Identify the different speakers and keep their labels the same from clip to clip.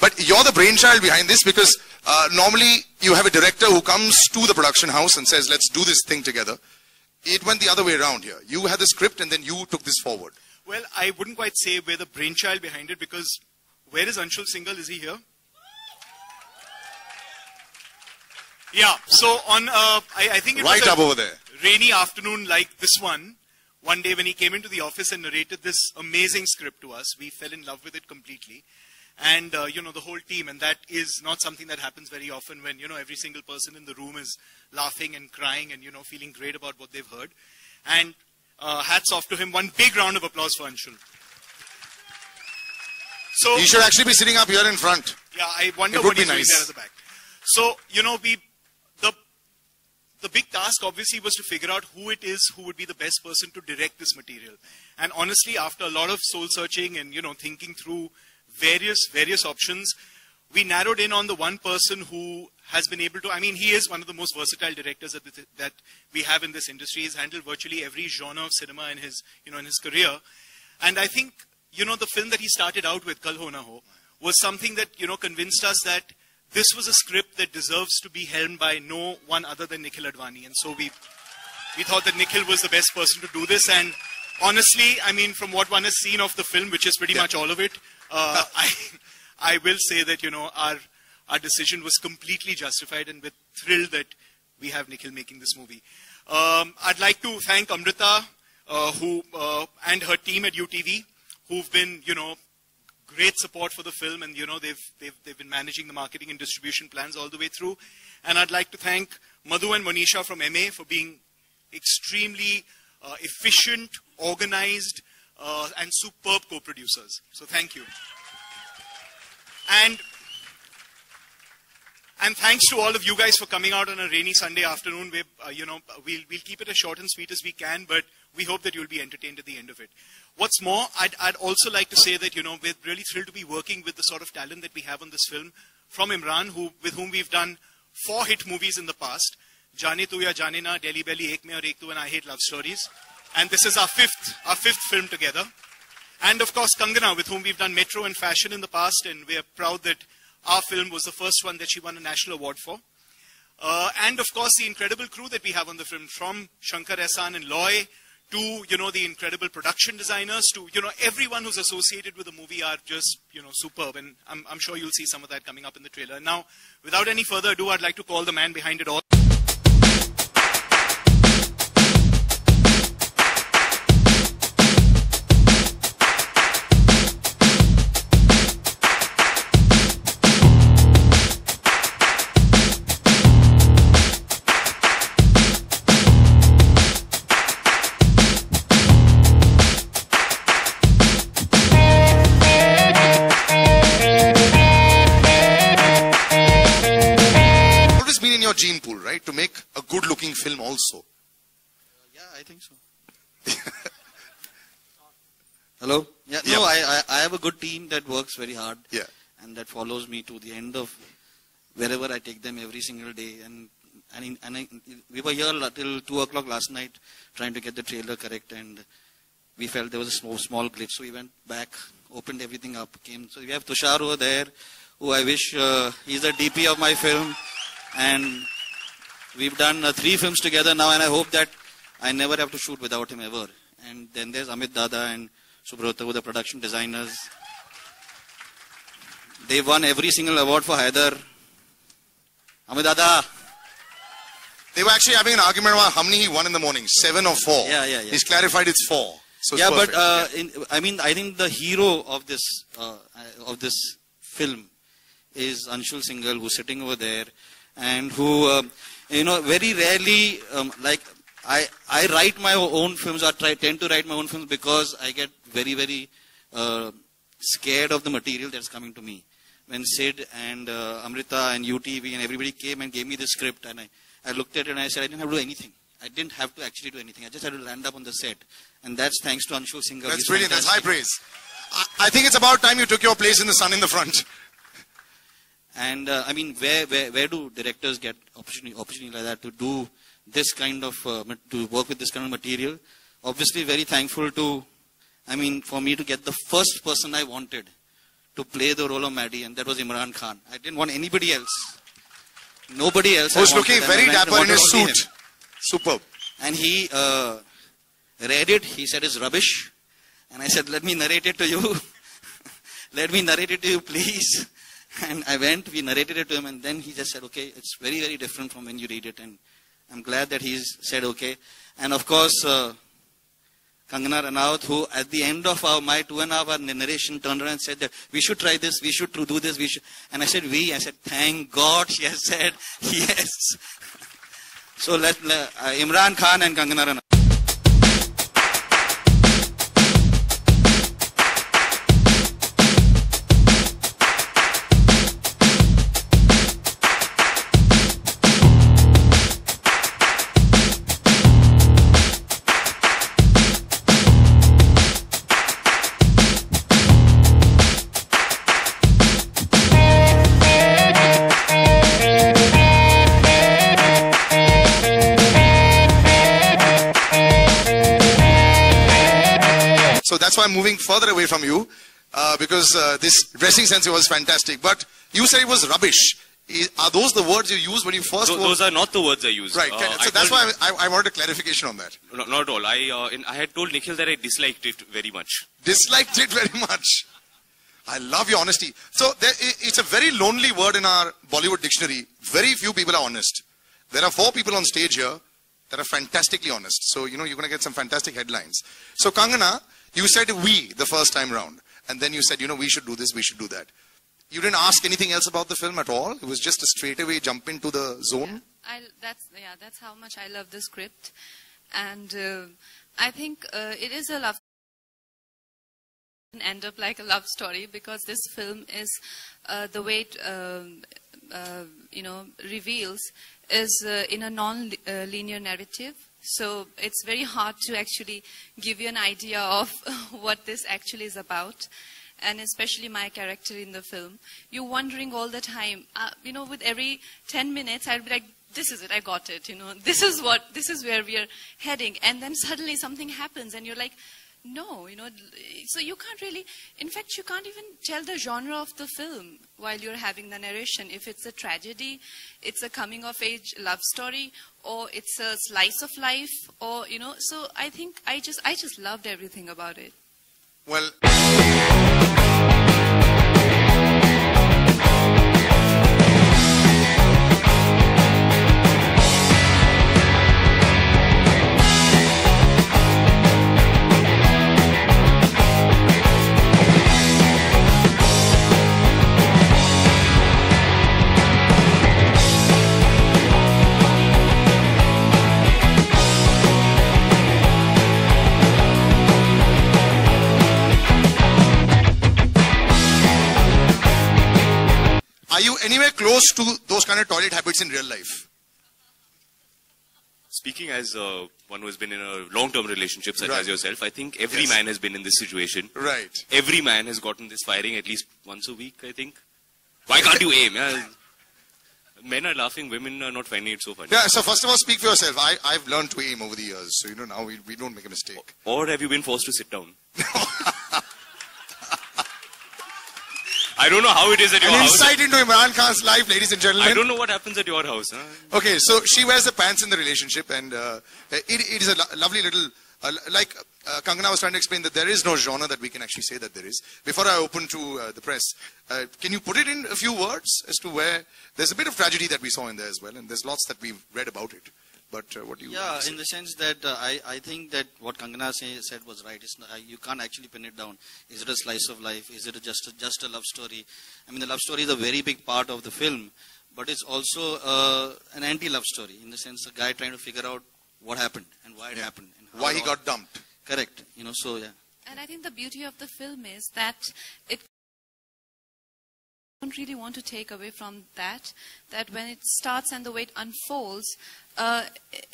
Speaker 1: But you're the brainchild behind this, because normally you have a director who comes to the production house and says, let's do this thing together. It went the other way around here. You had the script and then you took this forward.
Speaker 2: Well, I wouldn't quite say we're the brainchild behind it, because where is Anshul Singhal? Is he here? Yeah, so on, I think it
Speaker 1: right
Speaker 2: was
Speaker 1: up over there.
Speaker 2: Rainy afternoon like this one day when he came into the office and narrated this amazing script to us, we fell in love with it completely. And, you know, the whole team, and that is not something that happens very often when, you know, every single person in the room is laughing and crying and, you know, feeling great about what they've heard. And hats off to him. One big round of applause for Anshul. So,
Speaker 1: he should actually be sitting up here in front.
Speaker 2: Yeah, I wonder what he's doing there at the back. So, you know, the big task obviously was to figure out who it is who would be the best person to direct this material. And honestly, after a lot of soul searching and, you know, thinking through various options, we narrowed in on the one person who has been able to, I mean, he is one of the most versatile directors that we have in this industry. He's handled virtually every genre of cinema in his, you know, in his career. And I think, you know, the film that he started out with, Kal Ho Na Ho, was something that, you know, convinced us that this was a script that deserves to be helmed by no one other than Nikhil Advani. And so we thought that Nikhil was the best person to do this. And honestly, I mean, from what one has seen of the film, which is pretty much all of it, I will say that, you know, our decision was completely justified, and we're thrilled that we have Nikhil making this movie. I'd like to thank Amrita and her team at UTV, who've been, you know, great support for the film, and, you know, they've been managing the marketing and distribution plans all the way through. And I'd like to thank Madhu and Monisha from MA for being extremely efficient, organized, and superb co-producers. So thank you. And thanks to all of you guys for coming out on a rainy Sunday afternoon. You know, we'll keep it as short and sweet as we can, but we hope that you'll be entertained at the end of it. What's more, I'd also like to say that, you know, we're really thrilled to be working with the sort of talent that we have on this film from Imran, with whom we've done 4 hit movies in the past. Jaane Tu Ya Jaane Na, Delhi Belly, Ek Mein Aur Ek Tu, and I Hate Love Stories. And this is our fifth film together. And of course, Kangana, with whom we've done Metro and Fashion in the past, and we're proud that our film was the first one that she won a national award for. And of course, the incredible crew that we have on the film, from Shankar Ehsan and Loy, to, you know, the incredible production designers, to, you know, everyone who's associated with the movie are just, you know, superb. And I'm sure you'll see some of that coming up in the trailer. Now, without any further ado, I'd like to call the man behind it all.
Speaker 1: Gene pool, right? To make a good looking film also.
Speaker 3: Yeah, I think so. Hello? Yeah, no, I have a good team that works very hard.
Speaker 1: Yeah.
Speaker 3: And that follows me to the end of wherever I take them every single day. And we were here till 2 o'clock last night trying to get the trailer correct, and we felt there was a small glitch. So we went back, opened everything up, came. So we have Tushar over there, who I wish he's the DP of my film. And we've done 3 films together now, and I hope that I never have to shoot without him ever. And then there's Amit Dada and Subrata, who are the production designers. They won every single award for Haider. Amit Dada.
Speaker 1: They were actually having an argument about how many he won in the morning, 7 or 4.
Speaker 3: Yeah.
Speaker 1: He's clarified it's 4. So it's
Speaker 3: Yeah,
Speaker 1: perfect.
Speaker 3: but I think the hero of this film is Anshul Singhal, who's sitting over there, and who very rarely I write my own films, or tend to write my own films, because I get very, very scared of the material that's coming to me. When Sid and Amrita and UTV and everybody came and gave me the script, and I looked at it and I said I didn't have to do anything. I didn't have to actually do anything. I just had to land up on the set. And that's thanks to Anshul Singhal.
Speaker 1: That's brilliant. That's high praise. I think it's about time you took your place in the sun in the front.
Speaker 3: And where do directors get opportunity like that to do this kind of, to work with this kind of material? Obviously very thankful to, for me to get the first person I wanted to play the role of Maddie, and that was Imran Khan. I didn't want anybody else. Nobody else.
Speaker 1: Who's looking very dapper in his suit. Superb.
Speaker 3: And he read it. He said it's rubbish. And I said, let me narrate it to you. Let me narrate it to you, please. And I went, we narrated it to him, and then he just said, okay, it's very, very different from when you read it. And I'm glad that he's said okay. And of course, Kangana Ranaut, who at the end of my 2.5 hour narration turned around and said that we should try this, we should do this, we should. And I said, I said, thank God she has said yes. So let Imran Khan and Kangana Ranaut.
Speaker 1: That's why I'm moving further away from you, because this dressing sense was fantastic. But you said it was rubbish. Are those the words you used when you first...
Speaker 4: Those are not the words I used.
Speaker 1: Right. So that's why I wanted a clarification on that.
Speaker 4: No, not at all. I had told Nikhil that I disliked it very much.
Speaker 1: Disliked it very much. I love your honesty. So it's a very lonely word in our Bollywood dictionary. Very few people are honest. There are 4 people on stage here that are fantastically honest. So, you're going to get some fantastic headlines. So, Kangana, you said we the first time round. And then you said, we should do this, we should do that. You didn't ask anything else about the film at all? It was just a straightaway jump into the zone?
Speaker 5: That's how much I love the script. And I think it is a love story. End up like a love story, because this film is the way it reveals is in a non-linear narrative. So it's very hard to actually give you an idea of what this actually is about. And especially my character in the film. You're wondering all the time, with every 10 minutes, I'd be like, this is it, I got it, this is where we are heading. And then suddenly something happens and you're like, no, so you can't really, in fact, you can't even tell the genre of the film while you're having the narration. If it's a tragedy, it's a coming of age love story, or it's a slice of life, or, so I think I just loved everything about it.
Speaker 1: Well... Are you anywhere close to those kind of toilet habits in real life?
Speaker 4: Speaking as one who has been in a long-term relationship such as yourself, I think every
Speaker 1: Yes.
Speaker 4: man has been in this situation.
Speaker 1: Right.
Speaker 4: Every man has gotten this firing at least once a week, I think. Why can't you aim? Yeah? Men are laughing, women are not finding it so funny.
Speaker 1: Yeah, so first of all, speak for yourself. I've learned to aim over the years, so now we don't make a mistake.
Speaker 4: Or have you been forced to sit down? I don't know how it is at your
Speaker 1: An
Speaker 4: house.
Speaker 1: insight into Imran Khan's life, ladies and gentlemen.
Speaker 4: I don't know what happens at your house. Huh?
Speaker 1: Okay, so she wears the pants in the relationship, and it is a lovely little, like Kangana was trying to explain, that there is no genre that we can actually say that there is. Before I open to the press, can you put it in a few words as to where there's a bit of tragedy that we saw in there as well, and there's lots that we've read about it. But what do you?
Speaker 3: Yeah, in the sense that I think that what Kangana said was right. It's not, you can't actually pin it down. Is it a slice of life? Is it just a love story? I mean, the love story is a very big part of the film, but it's also an anti-love story, in the sense a guy trying to figure out what happened and why it happened. And
Speaker 1: why he got dumped.
Speaker 3: Correct. So yeah.
Speaker 5: And I think the beauty of the film is that it don't really want to take away from that when it starts and the way it unfolds,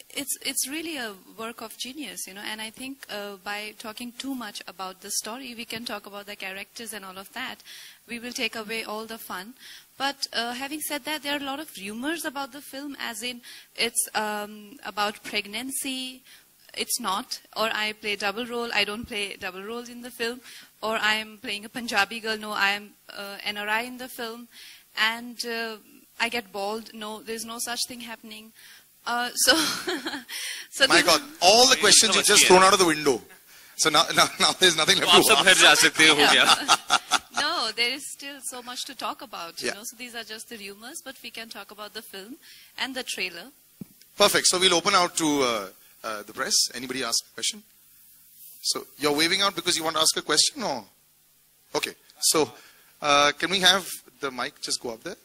Speaker 5: it's really a work of genius, and I think by talking too much about the story, we can talk about the characters and all of that. We will take away all the fun. But having said that, there are a lot of rumors about the film, as in it's about pregnancy. It's not, or I play double role. I don't play double roles in the film, or I am playing a Punjabi girl. No, I am NRI in the film, and I get bald. No, there's no such thing happening. So
Speaker 1: my God, all the questions you just thrown out of the window. So now there's nothing left to ask.
Speaker 5: No, there is still so much to talk about. So these are just the rumors, but we can talk about the film and the trailer.
Speaker 1: Perfect. So we'll open out to the press. Anybody ask a question? So you're waving out because you want to ask a question, or? Okay. So can we have the mic just go up there?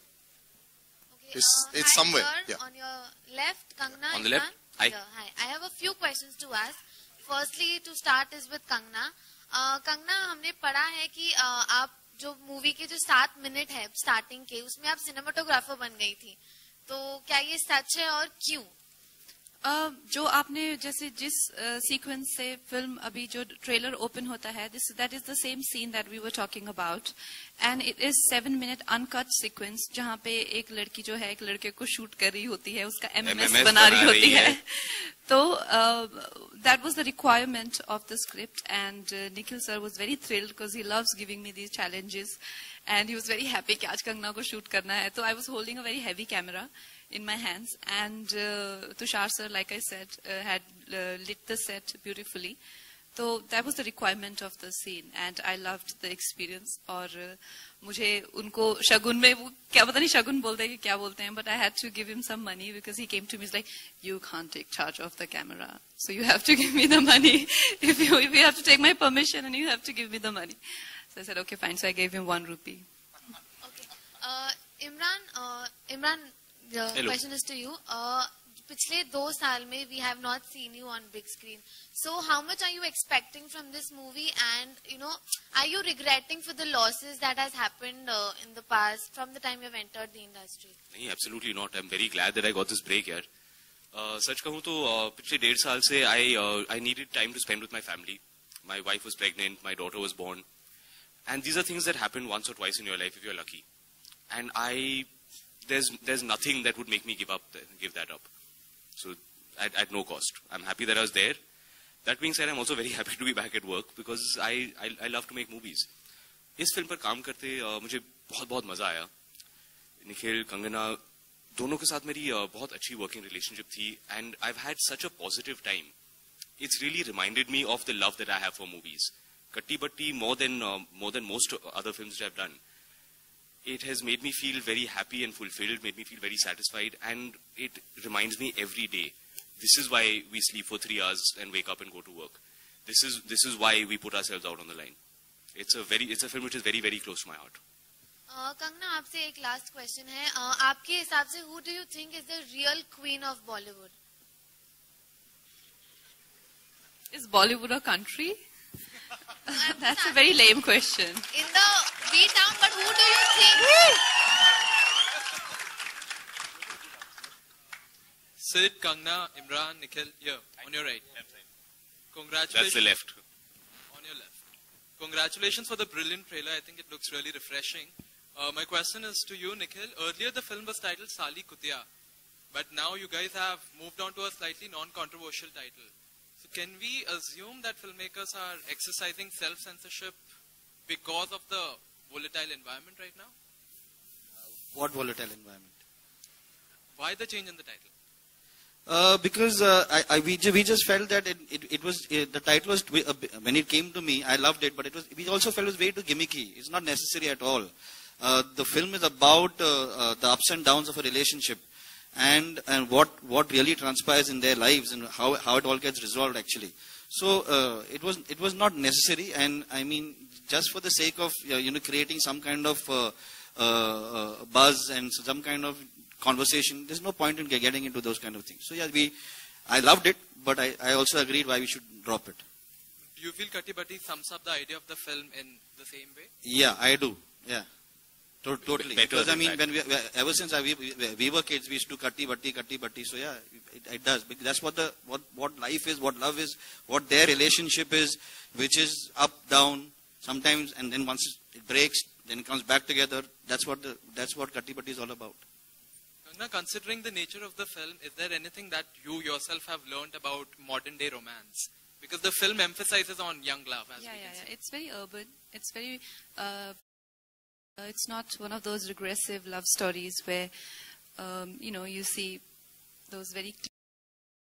Speaker 6: Okay,
Speaker 1: it's somewhere.
Speaker 6: Sir, on your left, Kangana.
Speaker 4: On the left? Hi.
Speaker 6: Hi. I have a few questions to ask. Firstly, to start is with Kangana. Kangana, हमने पढ़ा है कि आप जो movie के जो 7 minute है starting के, उसमें आप सिनेमाटोग्राफर बन गई थी. तो क्या ये सच है और क्यों?
Speaker 5: जो आपने जैसे जिस सीक्वेंस से फिल्म अभी जो ट्रेलर ओपन होता है, that is the same scene that we were talking about, and it is 7 minute uncut sequence, जहाँ पे एक लड़की जो है एक लड़के को शूट कर रही होती है, उसका MMS बना रही होती है. तो that was the requirement of the script, and Nikhil sir was very thrilled because he loves giving me these challenges, and he was very happy कि आज कंगना को shoot करना है. So I was holding a very heavy camera in my hands, and Tushar sir, like I said, had lit the set beautifully. So that was the requirement of the scene, and I loved the experience. और मुझे उनको शगुन में वो क्या पता नहीं शगुन बोलते हैं कि क्या बोलते हैं, but I had to give him some money because he came to me, he's like, you can't take charge of the camera, so you have to give me the money. If you have to take my permission and you have to give me the money. So I said, okay, fine. So I gave him 1 rupee.
Speaker 6: Okay, Imran. The
Speaker 4: Hello.
Speaker 6: question is to you. पिछले 2 साल में we have not seen you on big screen. So how much are you expecting from this movie? And are you regretting for the losses that has happened in the past from the time you have entered the industry?
Speaker 4: नहीं, absolutely not. I'm very glad that I got this break here. सच कहूँ तो पिछले 1.5 साल से I needed time to spend with my family. My wife was pregnant, my daughter was born, and these are things that happen once or twice in your life if you're lucky. And there's nothing that would make me give that up. So at no cost. I'm happy that I was there. That being said, I'm also very happy to be back at work because I love to make movies. इस film पर काम करते मुझे बहुत मजा आया. निखिल, कंगना, दोनों के साथ मेरी बहुत अच्छी working relationship थी, and I've had such a positive time. It's really reminded me of the love that I have for movies. Katti Batti, more than most other films that I've done. It has made me feel very happy and fulfilled, made me feel very satisfied, and it reminds me every day. This is why we sleep for 3 hours and wake up and go to work. This is why we put ourselves out on the line. It's a film which is very, very close to my heart.
Speaker 6: Kangana, आपसे एक last question है. आपके हिसाब से who do you think is the real queen of Bollywood?
Speaker 5: Is Bollywood a country? That's a very lame question.
Speaker 6: In the B-Town, but who do you think?
Speaker 7: Sid, Kangana, Imran, Nikhil, here, on your right. Congratulations.
Speaker 4: That's the left.
Speaker 7: On your left. Congratulations for the brilliant trailer. I think it looks really refreshing. My question is to you, Nikhil. Earlier, the film was titled Sali Kutia, but now you guys have moved on to a slightly non-controversial title. So can we assume that filmmakers are exercising self-censorship because of the volatile environment right now?
Speaker 3: What volatile environment?
Speaker 7: Why the change in the title?
Speaker 3: Because we just felt that the title was, when it came to me, I loved it, but we also felt it was way too gimmicky. It's not necessary at all. The film is about the ups and downs of a relationship, and what really transpires in their lives and how it all gets resolved actually. So it was not necessary, and I mean, just for the sake of creating some kind of buzz and some kind of conversation, there's no point in getting into those kind of things. So yeah, I loved it, but I also agreed why we should drop it.
Speaker 7: Do you feel Katti Batti sums up the idea of the film in the same way?
Speaker 3: Yeah, I do. Yeah, totally.
Speaker 4: Better
Speaker 3: Because I mean,
Speaker 4: that.
Speaker 3: when ever since we were kids, we used to Katti Batti. So yeah, it does. Because that's what life is, what love is, what their relationship is, which is up, down, sometimes, and then once it breaks, then it comes back together. That's what Katti Batti is all about.
Speaker 7: Now, considering the nature of the film, is there anything that you yourself have learned about modern day romance? Because the film emphasizes on young love, as we can see.
Speaker 5: It's very urban. It's very. It's not one of those regressive love stories where, you see those very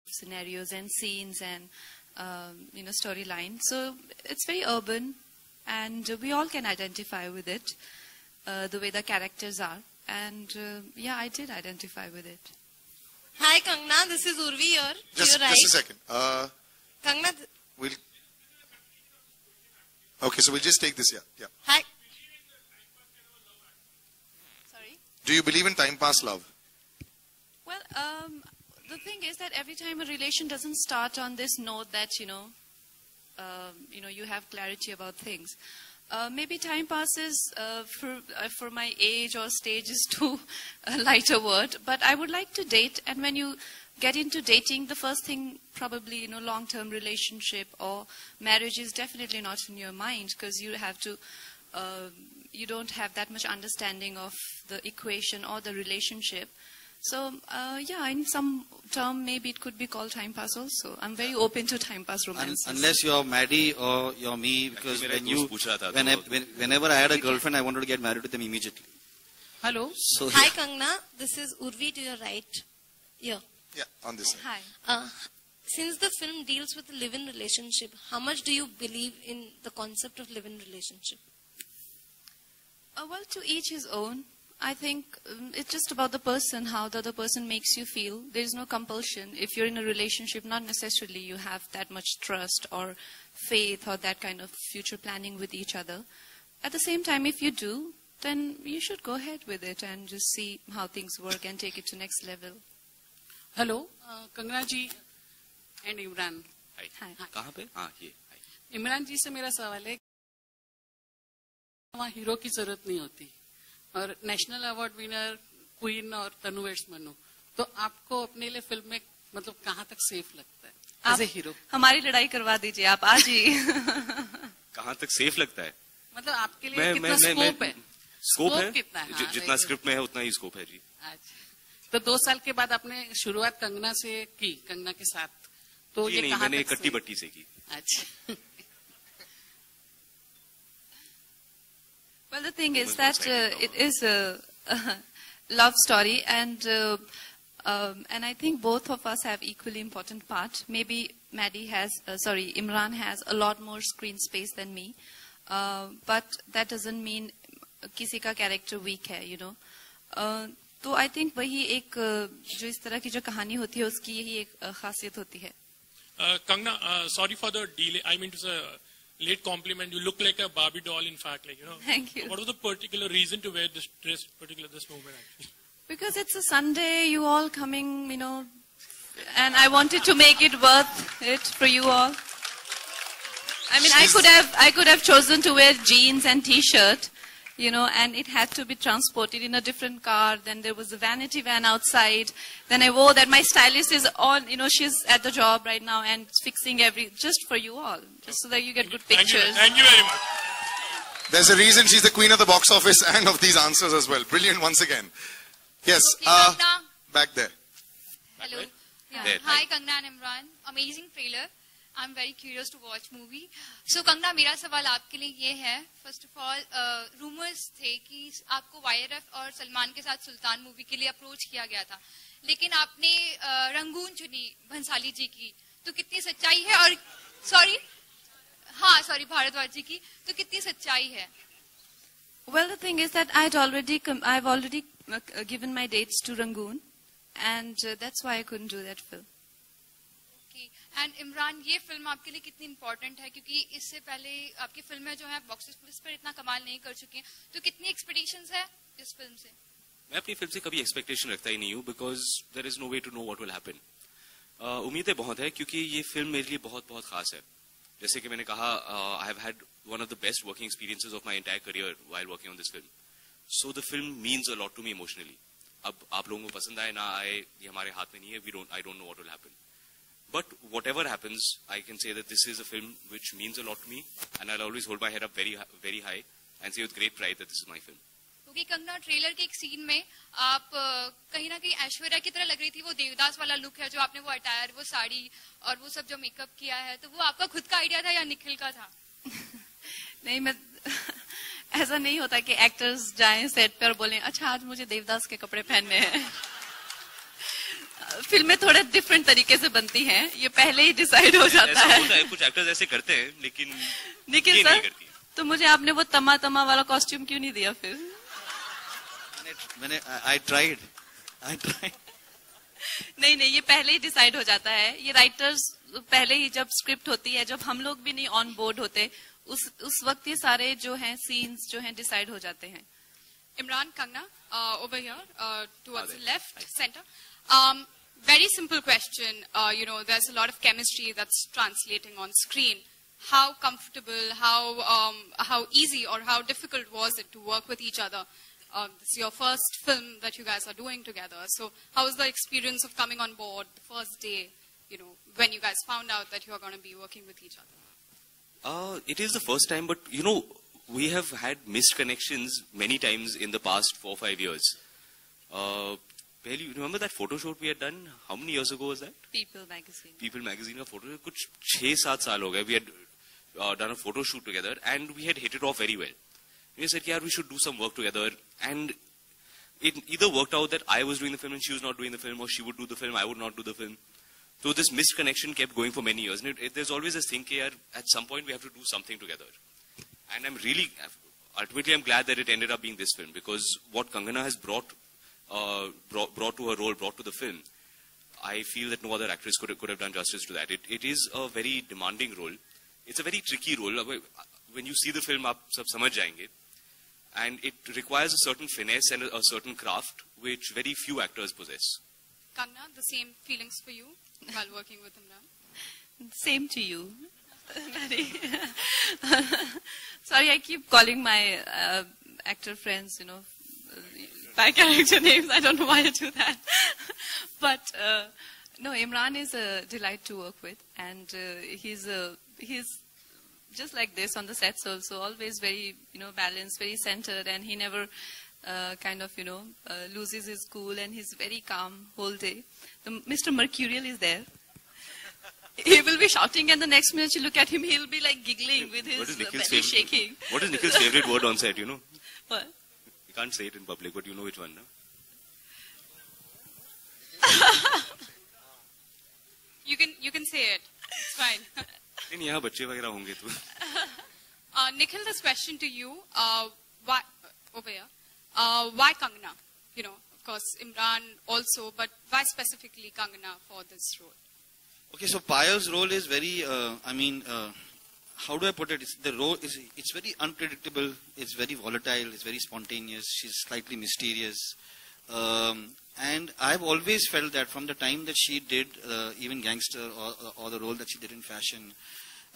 Speaker 5: scenarios and scenes and storylines. So it's very urban, and we all can identify with it, the way the characters are. And I did identify with it.
Speaker 8: Hi Kangna, this is Urvi here.
Speaker 1: Just a second.
Speaker 8: Kangna,
Speaker 1: Okay, so we'll just take this here. Yeah.
Speaker 8: hi.
Speaker 5: Sorry?
Speaker 1: Do you believe in time pass love?
Speaker 5: Well, the thing is that every time a relation doesn't start on this note that, you have clarity about things. Maybe time passes for my age or stage is too light a word, but I would like to date. And when you get into dating, the first thing probably, long-term relationship or marriage is definitely not in your mind, because you have to, you don't have that much understanding of the equation or the relationship. So, in some term, maybe it could be called time pass also. I'm very open to time pass romances.
Speaker 3: Unless you're Maddie or you're me, because whenever I had a girlfriend, I wanted to get married to them immediately.
Speaker 8: Hello.
Speaker 3: So,
Speaker 8: Hi Kangna, this is Urvi to your right. Yeah.
Speaker 1: Yeah, on this side.
Speaker 5: Hi.
Speaker 8: Since the film deals with the live-in relationship, how much do you believe in the concept of live-in relationship?
Speaker 5: Well, to each his own. I think it's just about the person, how the other person makes you feel. There is no compulsion. If you're in a relationship, not necessarily you have that much trust or faith or that kind of future planning with each other. At the same time, if you do, then you should go ahead with it and just see how things work and take it to next level.
Speaker 9: Hello, Kangna ji and Imran.
Speaker 5: Hi.
Speaker 4: कहाँ पे? हाँ ये.
Speaker 9: इमरान जी से मेरा सवाल है, वहाँ hero की जरूरत नहीं होती और नेशनल अवार्ड विनर क्वीन और तनु वेट्स मनु, तो आपको अपने लिए फिल्म में मतलब कहाँ तक सेफ लगता है एज ए हीरो?
Speaker 5: हमारी लड़ाई करवा दीजिए आप आज ही.
Speaker 4: कहाँ तक सेफ लगता है?
Speaker 9: मतलब आपके लिए कितना स्कोप है?
Speaker 4: स्कोप है?
Speaker 9: कितना है?
Speaker 4: जितना स्क्रिप्ट में है उतना ही स्कोप है जी.
Speaker 9: अच्छा, तो 2 साल के बाद आपने शुरुआत कंगना से की, कंगना के साथ, तो ये कहाँ
Speaker 4: मैंने
Speaker 9: तक
Speaker 4: कट्टी बट्टी से की.
Speaker 9: अच्छा.
Speaker 5: Well, the thing is that it is a love story, and I think both of us have equally important part. Maybe Imran has a lot more screen space than me, but that doesn't mean किसी का character weak है, तो I think वही एक जो इस तरह की जो कहानी होती है उसकी यही एक खासियत होती है.
Speaker 10: Kangna, sorry for the delay. I mean, it's a late compliment. You look like a Barbie doll, in fact.
Speaker 5: Thank you.
Speaker 10: What was the particular reason to wear this dress, this moment, actually?
Speaker 5: Because it's a Sunday, you all coming, and I wanted to make it worth it for you all. I mean, I could have chosen to wear jeans and T-shirt, and it had to be transported in a different car. Then there was a vanity van outside. Then I wore that. My stylist is on, she's at the job right now and fixing just for you all, just so that you get good pictures.
Speaker 10: Thank you very much.
Speaker 1: There's a reason she's the queen of the box office and of these answers as well. Brilliant once again. Yes, back there.
Speaker 11: Hello. Yeah.
Speaker 4: There,
Speaker 11: Hi, Kangna and Imran. Amazing trailer. I'm very curious to watch movie. So, Kangna, मेरा सवाल आपके लिए ये है. First of all, rumors थे कि आपको YRF और सलमान के साथ सुल्तान मूवी के लिए अप्रोच किया गया था, लेकिन आपने रंगून चुनी भंसाली जी की. तो कितनी सच्चाई है? और भारद्वाज जी की. तो कितनी सच्चाई है?
Speaker 5: Well, the thing is that I've already given my dates to Rangoon, and that's why I couldn't do that film.
Speaker 11: And Imran, ये फिल्म आपके लिए कितनी इम्पोर्टेंट है, क्योंकि इससे पहले आपकी फिल्में जो है बॉक्स ऑफिस पर इतना कमाल नहीं कर चुकी हैं, तो कितनी एक्सपेक्टेशंस है इस फिल्म से?
Speaker 4: मैं अपनी फिल्म से कभी एक्सपेक्टेशन रखता ही नहीं हूँ, because there is no way to know what will happen. उम्मीदें बहुत है क्योंकि ये फिल्म मेरे लिए बहुत बहुत खास है. जैसे कि मैंने कहा, I have had one of the best working experiences of my entire career while working on this film. So the film means a lot to me emotionally. अब आप लोगों को पसंद आए ना आए ये हमारे हाथ में नहीं है. I don't know what will happen. But whatever happens, I can say that this is a film which means a lot to me, and I'll always hold my head up very, very high and say with great pride that this is my film.
Speaker 11: क्योंकि Kangana trailer के एक scene में आप कहीं ना कहीं ऐश्वर्या की तरह लग रही थी. वो देवदास वाला लुक है जो आपने, वो अटायर, वो साड़ी और वो सब जो मेकअप किया है, तो वो आपका खुद का आइडिया था या निखिल का था?
Speaker 5: नहीं, मैं ऐसा नहीं होता कि एक्टर्स जाएं सेट पर और बोलें अच्छा आज मुझे देवदास के कपड़े पहनने हैं. फिल्में थोड़े डिफरेंट तरीके से बनती हैं, ये पहले ही डिसाइड हो जाता है.
Speaker 4: कुछ एक्टर्स ऐसे करते हैं, लेकिन
Speaker 5: निखिल सर, तो मुझे आपने वो तमा तमा वाला कॉस्ट्यूम क्यों नहीं दिया फिर?
Speaker 3: मैंने I tried.
Speaker 5: नहीं, ये पहले ही डिसाइड हो जाता है. ये राइटर्स पहले ही, जब स्क्रिप्ट होती है, जब हम लोग भी नहीं ऑन बोर्ड होते, उस वक्त ये सारे जो हैं सीन्स जो हैं डिसाइड हो जाते हैं.
Speaker 12: Imran, Kangna, over here, towards the left, center. Very simple question. There's a lot of chemistry that's translating on screen. How comfortable, how easy or how difficult was it to work with each other? This is your first film that you guys are doing together. So how was the experience of coming on board the first day, when you guys found out that you are going to be working with each other?
Speaker 4: It is the first time, but we have had missed connections many times in the past 4 or 5 years. You remember that photo shoot we had done? How many years ago was that?
Speaker 5: People magazine.
Speaker 4: People magazine का photo. कुछ 6-7 साल हो गए. We had done a photo shoot together and we had hit it off very well. We said, yeah, we should do some work together. And it either worked out that I was doing the film and she was not doing the film, or she would do the film, I would not do the film. So this missed connection kept going for many years. And there's always this thing here, at some point we have to do something together. And ultimately I'm glad that it ended up being this film, because what Kangana has brought to her role, brought to the film, I feel that no other actress could have done justice to that. It is a very demanding role. It's a very tricky role. When you see the film, aap sab samajh jayenge. And it requires a certain finesse and a certain craft, which very few actors possess.
Speaker 12: Kangna, the same feelings for you while working with Imran?
Speaker 5: Same to you. Sorry, I keep calling my actor friends, by character names. I don't know why I do that. But no, Imran is a delight to work with, and he's just like this on the sets also, always very balanced, very centered, and he never loses his cool, and he's very calm whole day. Mr. Mercurial is there. He will be shouting, and the next minute you look at him, he'll be like giggling with his belly shaking.
Speaker 4: What is Nikhil's favorite word on set,
Speaker 5: What?
Speaker 4: You can't say it in public, but you know which one, no?
Speaker 12: You can say it. It's fine. Nikhil, this question to you. Why over here? Why Kangana? Of course, Imran also, but why specifically Kangana for this role?
Speaker 3: Okay, so Payal's role is very, how do I put it? It's very unpredictable. It's very volatile. It's very spontaneous. She's slightly mysterious. And I've always felt that from the time that she did even Gangster or the role that she did in Fashion,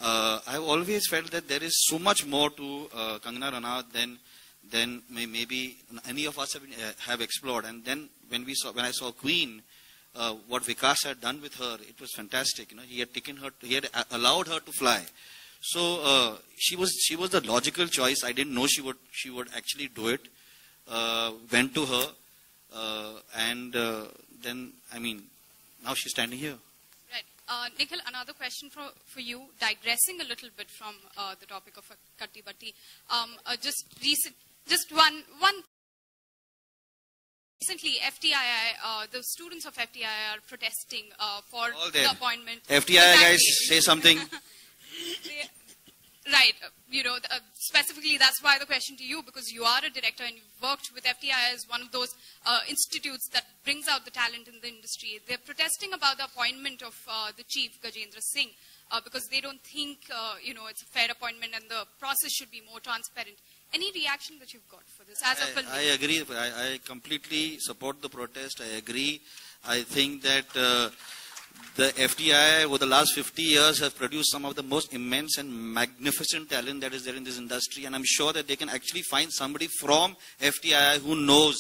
Speaker 3: I've always felt that there is so much more to Kangana Ranaut than maybe any of us have explored. And then when I saw Queen, what Vikas had done with her, it was fantastic. He had taken her, he had allowed her to fly. So she was the logical choice. I didn't know she would actually do it. Went to her, and then now she's standing here.
Speaker 12: Right, Nikhil. Another question for you, digressing a little bit from the topic of Katti Batti. Just one. Recently, FTII, the students of FTII are protesting for the appointment.
Speaker 3: FTII guys, say something.
Speaker 12: Right, specifically, that's why the question to you, because you are a director and you've worked with FTI as one of those institutes that brings out the talent in the industry. They're protesting about the appointment of the chief, Gajendra Singh, because they don't think, it's a fair appointment and the process should be more transparent. Any reaction that you've got for this as a filmmaker?
Speaker 3: I agree. I completely support the protest. I agree. I think that the FTI over the last 50 years have produced some of the most immense and magnificent talent that is there in this industry, and I'm sure that they can actually find somebody from FTI who knows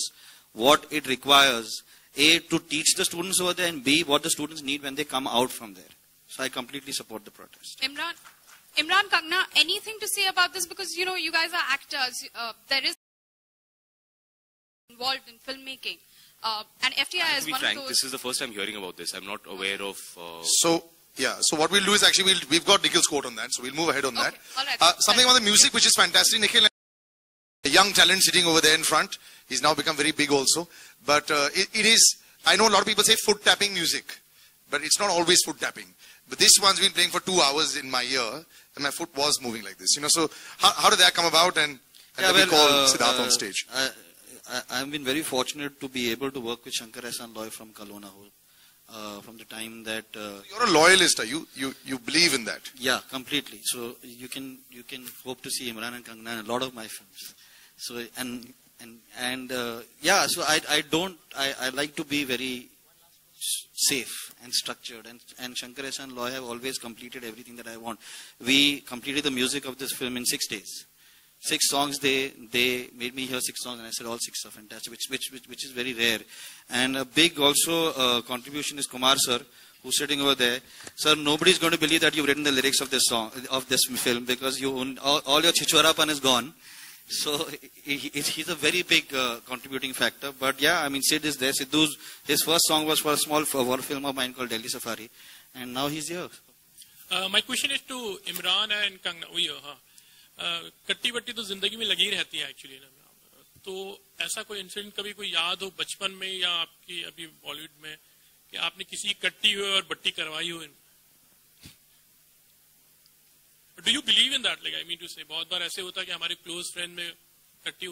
Speaker 3: what it requires, A, to teach the students over there, and B, what the students need when they come out from there. So I completely support the protest.
Speaker 12: Imran, Kangna, anything to say about this? Because, you guys are actors. There is involved in filmmaking. And FTI is one of those...
Speaker 4: This is the first time hearing about this. I'm not aware of...
Speaker 1: So what we'll do is actually, we've got Nikhil's quote on that, so we'll move ahead on that.
Speaker 12: All right.
Speaker 1: Something about the music, which is fantastic. Nikhil, a young talent sitting over there in front. He's now become very big also. But it is, I know a lot of people say foot tapping music, but it's not always foot tapping. But this one's been playing for 2 hours in my ear, and my foot was moving like this. So how did that come about? And let me call Siddharth on stage.
Speaker 3: I've been very fortunate to be able to work with Shankar Ehsaan Loy from Kalona, from the time that...
Speaker 1: You're a loyalist, are you? You believe in that?
Speaker 3: Yeah, completely. So you can hope to see Imran and Kangna in a lot of my films. So so I like to be very safe and structured, and Shankar Ehsaan Loy have always completed everything that I want. We completed the music of this film in 6 days. 6 songs, they made me hear 6 songs, and I said all 6 are fantastic, which is very rare. And a big also contribution is Kumar sir, who's sitting over there. Sir, nobody's going to believe that you've written the lyrics of this song, of this film, because all your chichorapan is gone. So he's a very big contributing factor. But yeah, I mean, Sid is there. His first song was for a small film of mine called Delhi Safari, and now he's here.
Speaker 10: My question is to Imran and Kangna. कट्टी बट्टी तो जिंदगी में लगी रहती है actually ना, तो ऐसा कोई इंसिडेंट कभी कोई याद हो बचपन में या आपकी अभी बॉलीवुड में कि आपने किसी की कट्टी हुई और बट्टी करवाई हो? Do you believe in that? Like I mean to say बहुत बार ऐसे होता है कि हमारे क्लोज फ्रेंड में कट्टी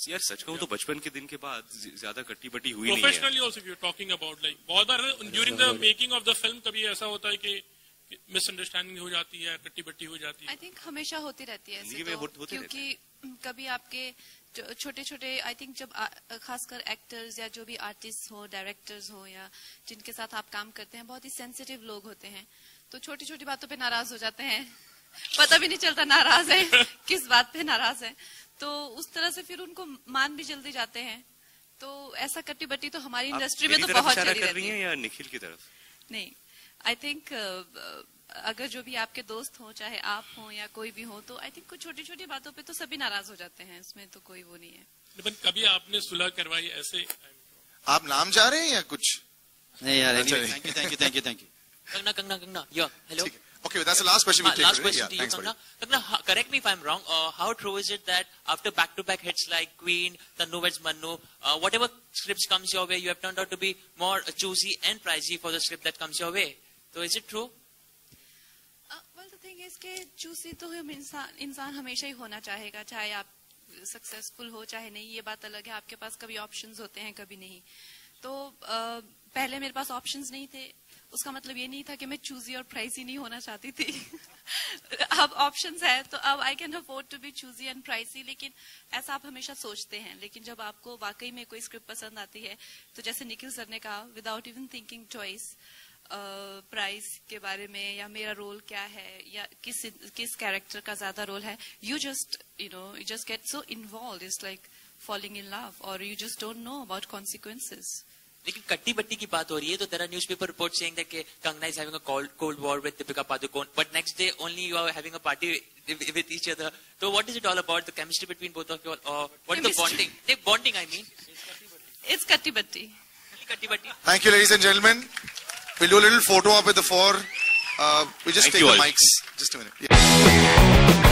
Speaker 4: यार सच कहूं तो बचपन के दिन के बाद ज्यादा कट्टी बट्टी हुई नहीं है.
Speaker 10: Professionally also you are talking about, like बहुत बार during the making of the film कभी ऐसा होता है कि मिसअंडरस्टैंडिंग हो जाती है, कट्टी बट्टी हो जाती है?
Speaker 5: आई थिंक हमेशा होती रहती है ऐसे तो, क्योंकि कभी आपके छोटे छोटे आई थिंक जब खासकर एक्टर्स या जो भी आर्टिस्ट हो, डायरेक्टर्स हो, या जिनके साथ आप काम करते हैं, बहुत ही सेंसिटिव लोग होते हैं, तो छोटी छोटी बातों पे नाराज हो जाते हैं, पता भी नहीं चलता नाराज है किस बात पे नाराज है, तो उस तरह से फिर उनको मान भी जल्दी जाते हैं. तो ऐसा कट्टी बट्टी तो हमारी इंडस्ट्री में तो बहुत चली रहती है.
Speaker 4: या निखिल की तरफ?
Speaker 5: नहीं, आई थिंक अगर जो भी आपके दोस्त हो, चाहे आप हो या कोई भी हो, तो आई थिंक कुछ छोटी छोटी बातों पे तो सभी नाराज हो जाते हैं, इसमें तो कोई वो नहीं है.
Speaker 10: लेकिन कभी आपने सुलह करवाई ऐसे?
Speaker 1: आप नाम जा रहे हैं या कुछ?
Speaker 3: नहीं यार, thank you.
Speaker 13: Kangna, yeah, hello.
Speaker 1: Okay, that's the last question we take.
Speaker 13: Last question
Speaker 1: yeah,
Speaker 13: to you, Kangna. Kangna, correct me if I'm wrong. How true is it that after back-to-back hits like Queen, Tannu Vs Mannu, whatever scripts comes your way, you have turned out to be more choosy and pricey for the script that comes your way? So is it true?
Speaker 5: Well, the thing is कि choosy तो इंसान हमेशा ही होना चाहेगा, चाहे आप successful हो चाहे नहीं. ये बात अलग है, आपके पास कभी ऑप्शंस होते हैं कभी नहीं. तो पहले मेरे पास ऑप्शंस नहीं थे, उसका मतलब ये नहीं था कि मैं चूजी और प्राइसी नहीं होना चाहती थी. अब ऑप्शंस है तो अब I can afford to be choosy and pricey. लेकिन ऐसा आप हमेशा सोचते हैं, लेकिन जब आपको वाकई में कोई स्क्रिप्ट पसंद आती है, तो जैसे निखिल सर ने कहा, without even thinking twice, price के बारे में या मेरा रोल क्या है या किस कैरेक्टर का ज्यादा रोल है, you just get so involved. It's like falling in love, or you just don't know about consequences.
Speaker 13: लेकिन कट्टी बट्टी की बात हो रही है, तो there are newspaper reports saying that Kangna is having a cold war with Deepika Padukone, but next day only you are having a party with each other. So what is it all about? The chemistry between both of you, or what is the bonding? The bonding, I mean.
Speaker 5: It's katti batti.
Speaker 1: Thank you, ladies and gentlemen. We'll do a little photo up at the 4. We just take the mics. Just a minute. Yeah.